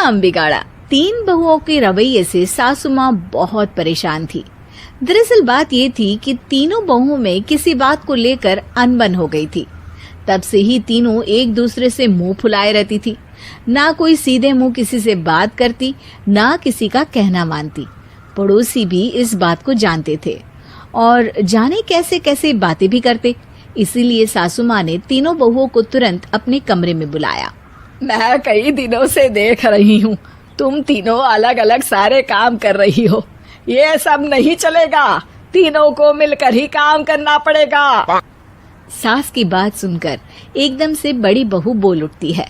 काम बिगाड़ा। 3 बहुओं के रवैये से सासू माँ बहुत परेशान थी। दरअसल बात ये थी कि तीनों बहुओं में किसी बात को लेकर अनबन हो गई थी। तब से ही तीनों एक दूसरे से मुंह फुलाए रहती थी। ना कोई सीधे मुंह किसी से बात करती, ना किसी का कहना मानती। पड़ोसी भी इस बात को जानते थे और जाने कैसे कैसे बातें भी करते। इसीलिए सासू माँ ने तीनों बहुओं को तुरंत अपने कमरे में बुलाया। मैं कई दिनों से देख रही हूँ, तुम तीनों अलग अलग सारे काम कर रही हो। ये सब नहीं चलेगा, तीनों को मिलकर ही काम करना पड़ेगा। सास की बात सुनकर एकदम से बड़ी बहू बोल उठती है।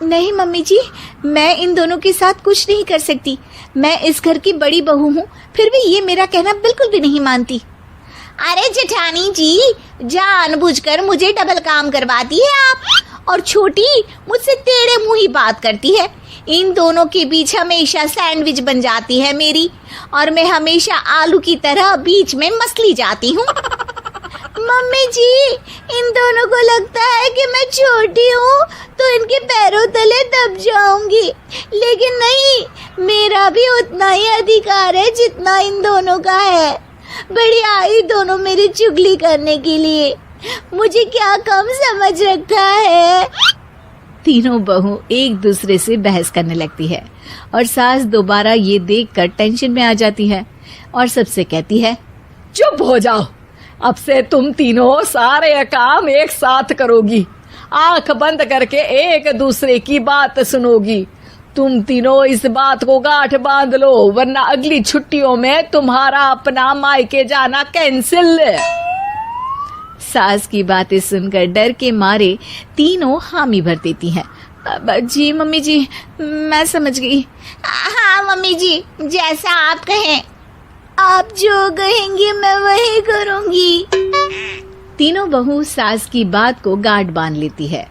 नहीं मम्मी जी, मैं इन दोनों के साथ कुछ नहीं कर सकती। मैं इस घर की बड़ी बहू हूँ, फिर भी ये मेरा कहना बिल्कुल भी नहीं मानती। अरे जेठानी जी, जानबूझकर मुझे डबल काम करवाती है आप। और छोटी मुझसे टेढ़े मुंह ही बात करती है। इन दोनों के बीच हमेशा सैंडविच बन जाती है मेरी, और मैं हमेशा आलू की तरह बीच में मसली जाती हूँ। मम्मी जी, इन दोनों को लगता है कि मैं छोटी हूँ तो इनके पैरों तले दब जाऊंगी, लेकिन नहीं, मेरा भी उतना ही अधिकार है जितना इन दोनों का है। बढ़िया आई दोनों मेरी चुगली करने के लिए, मुझे क्या कम समझ रखा है। तीनों बहू एक दूसरे से बहस करने लगती है और सास दोबारा ये देखकर टेंशन में आ जाती है और सबसे कहती है, चुप हो जाओ, अब से तुम तीनों सारे काम एक साथ करोगी। आंख बंद करके एक दूसरे की बात सुनोगी। तुम तीनों इस बात को गांठ बांध लो, वरना अगली छुट्टियों में तुम्हारा अपना मायके जाना कैंसिल। सास की बातें सुनकर डर के मारे तीनों हामी भर देती हैं। जी मम्मी जी, मैं समझ गई। हाँ मम्मी जी, जैसा आप कहें। आप जो कहेंगी मैं वही करूंगी। तीनों बहू सास की बात को गांठ बांध लेती है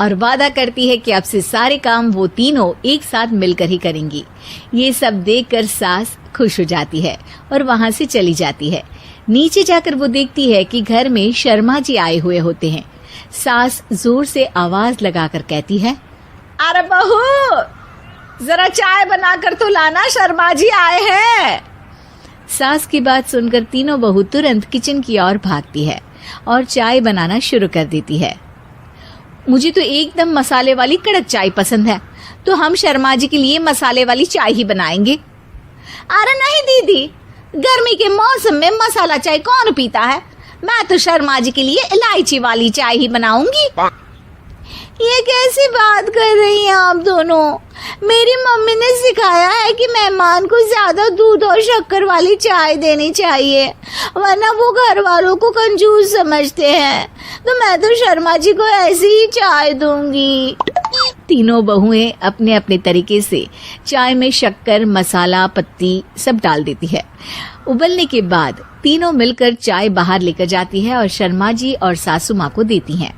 और वादा करती है कि अब से सारे काम वो तीनों एक साथ मिलकर ही करेंगी। ये सब देखकर सास खुश हो जाती है और वहाँ से चली जाती है। नीचे जाकर वो देखती है कि घर में शर्मा जी आए हुए होते हैं। सास जोर से आवाज लगाकर कहती है, अरे बहू, जरा चाय बनाकर तो लाना, शर्मा जी आए हैं। सास की बात सुनकर तीनों बहू तुरंत किचन की ओर भागती है और चाय बनाना शुरू कर देती है। मुझे तो एकदम मसाले वाली कड़क चाय पसंद है, तो हम शर्मा जी के लिए मसाले वाली चाय ही बनाएंगे। अरे नहीं दीदी, गर्मी के मौसम में मसाला चाय कौन पीता है? मैं तो शर्मा जी के लिए इलायची वाली चाय ही बनाऊंगी। ये कैसी बात कर रही हैं आप दोनों? मेरी मम्मी ने सिखाया है कि मेहमान को ज्यादा दूध और शक्कर वाली चाय देनी चाहिए, वरना वो घर वालों को कंजूस समझते हैं। तो मैं तो शर्मा जी को ऐसी ही चाय दूंगी। तीनों बहुएं अपने अपने तरीके से चाय में शक्कर, मसाला, पत्ती सब डाल देती है। उबलने के बाद तीनों मिलकर चाय बाहर लेकर जाती है और शर्मा जी और सासू माँ को देती हैं।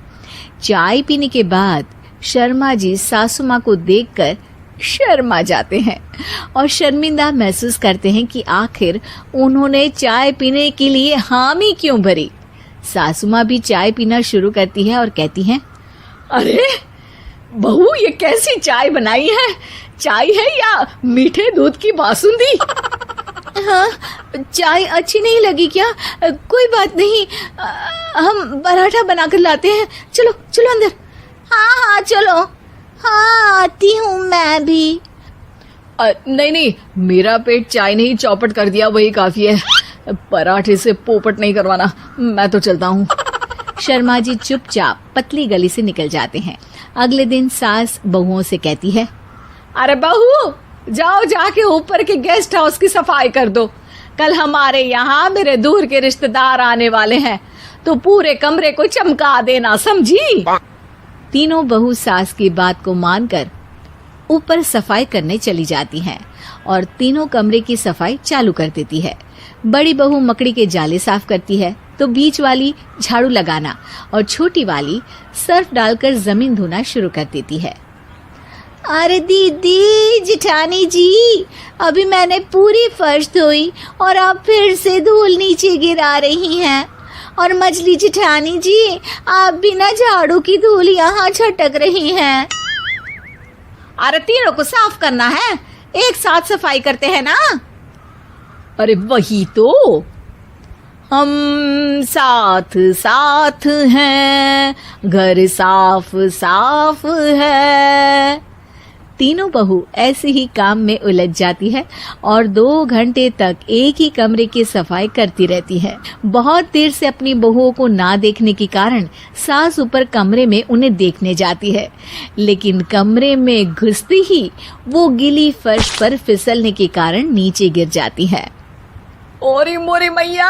चाय पीने के बाद शर्मा जी सासू माँ को देखकर शर्मा जाते हैं और शर्मिंदा महसूस करते हैं कि आखिर उन्होंने चाय पीने के लिए हामी क्यों भरी। सासू माँ भी चाय पीना शुरू करती है और कहती हैं, अरे बहू, ये कैसी चाय बनाई है? चाय है या मीठे दूध की बासुंदी? हाँ, चाय अच्छी नहीं लगी क्या? कोई बात नहीं, हम पराठा बनाकर लाते हैं। चलो चलो अंदर। हाँ हाँ चलो। हाँ आती हूँ मैं भी। नहीं नहीं, मेरा पेट चाय ने ही चौपट कर दिया, वही काफी है। पराठे से पोपट नहीं करवाना, मैं तो चलता हूँ। शर्मा जी चुपचाप पतली गली से निकल जाते हैं। अगले दिन सास बहुओं से कहती है, अरे बहू, जाओ जाके ऊपर के गेस्ट हाउस की सफाई कर दो। कल हमारे यहाँ मेरे दूर के रिश्तेदार आने वाले हैं, तो पूरे कमरे को चमका देना, समझी? तीनों बहू सास की बात को मानकर ऊपर सफाई करने चली जाती हैं और तीनों कमरे की सफाई चालू कर देती है। बड़ी बहू मकड़ी के जाले साफ करती है, तो बीच वाली झाड़ू लगाना और छोटी वाली सर्फ डालकर जमीन धोना शुरू कर देती है। अरे दीदी, जेठानी जी, अभी मैंने पूरी फर्श धोई और आप फिर से धूल नीचे गिरा रही हैं। और मछली जेठानी जी, आप बिना झाड़ू की धूल यहाँ छटक रही हैं। अरे तीनों को साफ करना है, एक साथ सफाई करते हैं ना। अरे वही तो, हम साथ साथ हैं, घर साफ साफ है। तीनों बहू ऐसे ही काम में उलझ जाती है और 2 घंटे तक एक ही कमरे की सफाई करती रहती है। बहुत देर से अपनी बहुओं को ना देखने के कारण सास ऊपर कमरे में उन्हें देखने जाती है, लेकिन कमरे में घुसती ही वो गीली फर्श पर फिसलने के कारण नीचे गिर जाती है। ओरी मोरी मैया,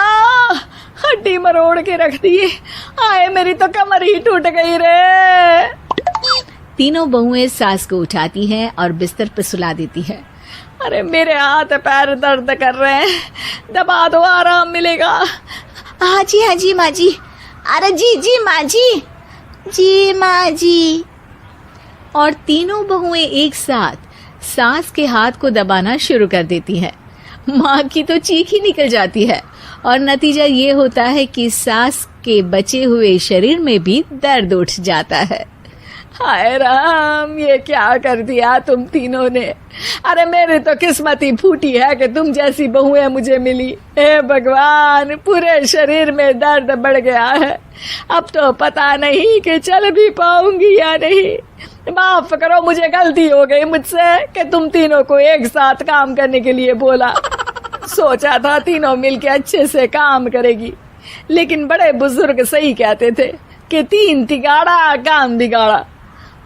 हड्डी मरोड़ के रख दी। आए मेरी तो कमर ही टूट गई रे। तीनों बहुएं सास को उठाती हैं और बिस्तर पर सुला देती है। अरे मेरे हाथ पैर दर्द कर रहे हैं, दबा दो, आराम मिलेगा। हाँ जी माँ जी। अरे जी माँ जी माँ जी। और तीनों बहुएं एक साथ सास के हाथ को दबाना शुरू कर देती हैं। माँ की तो चीख ही निकल जाती है और नतीजा ये होता है कि सास के बचे हुए शरीर में भी दर्द उठ जाता है। हाय राम, ये क्या कर दिया तुम तीनों ने। अरे मेरी तो किस्मत ही फूटी है कि तुम जैसी बहुएं मुझे मिली। हे भगवान, पूरे शरीर में दर्द बढ़ गया है। अब तो पता नहीं कि चल भी पाऊंगी या नहीं। माफ करो, मुझे गलती हो गई मुझसे कि तुम तीनों को एक साथ काम करने के लिए बोला। सोचा था तीनों मिलके अच्छे से काम करेगी, लेकिन बड़े बुजुर्ग सही कहते थे कि 3 तिगाड़ा काम बिगाड़ा।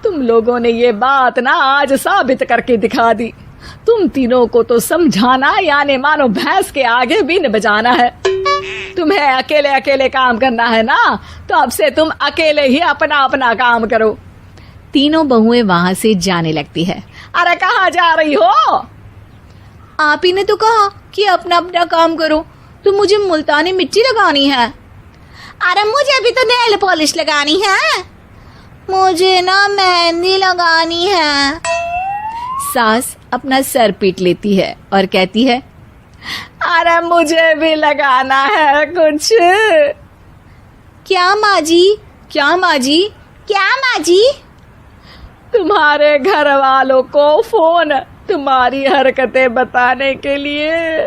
तुम लोगों ने ये बात ना आज साबित करके दिखा दी। तुम तीनों को तो समझाना यानी मानो भैंस के आगे बीन बजाना है। तुम्हें अकेले अकेले काम करना है ना, तो अब से तुम अकेले ही अपना अपना काम करो। तीनों बहुएं वहां से जाने लगती है। अरे कहाँ जा रही हो? आप ही ने तो कहा कि अपना अपना काम करो, तो मुझे मुल्तानी मिट्टी लगानी है। अरे मुझे भी तो नेल पॉलिश लगानी है, मुझे ना मेहंदी लगानी है। सास अपना सर पीट लेती है और कहती है, अरे मुझे भी लगाना है कुछ। क्या माँ जी? क्या माँ जी? क्या माँ जी? तुम्हारे घर वालों को फोन तुम्हारी हरकतें बताने के लिए।